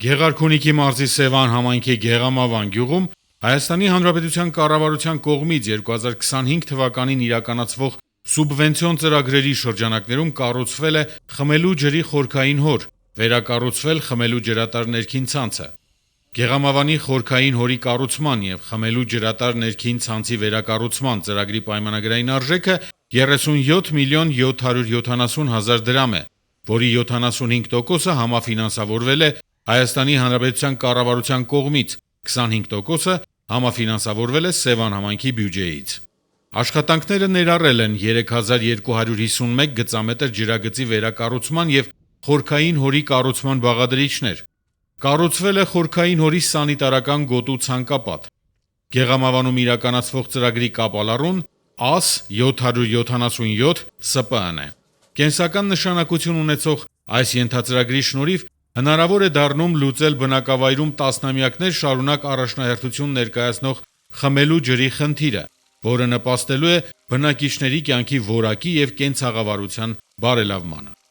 Գեղարքունիքի մարզի Սևան համայնքի Գեղամավան գյուղում Հայաստանի Հանրապետության կառավարության կողմից 2025 թվականին իրականացվող սուբվենցիոն ծրագրերի շրջանակներում կառուցվել է խմելու ջրի խորքային հոր, վերակառուցվել խմելու ջրատար ներքին ցանցը։ Գեղամավանի խորքային հորի կառուցման եւ խմելու ջրատար ներքին ցանցի վերակառուցման ծրագրի պայմանագրային արժեքը 37 միլիոն 770 հազար դրամ է, որի 75%-ը համաֆինանսավորվել է Հայաստանի Հանրապետության կառավարության կողմից, 25%-ը համաֆինանսավորվել է Սևան համայնքի բյուջեից։ Աշխատանքները ներառել են 3251 գծամետր ջրագծի վերակառուցման եւ խորքային հորի կառուցման բաղադրիչներ։ Կառուցվել է խորքային հորի սանիտարական գոտու ցանկապատ։ Գեղամավանում իրականացվող ծրագրի կապալառուն AS 777 ՍՊԸ-ն է։ Կենսական նշանակություն ունեցող այս ենթածրագրի շնորհիվ հնարավոր է դառնում լուծել բնակավայրում տասնամյակներ շարունակ առաջնահերթություն ներկայացնող խմելու ջրի խնդիրը, որը նպաստելու է բնակիչների կյանքի որակի եւ կենցաղավարության բարելավմանը։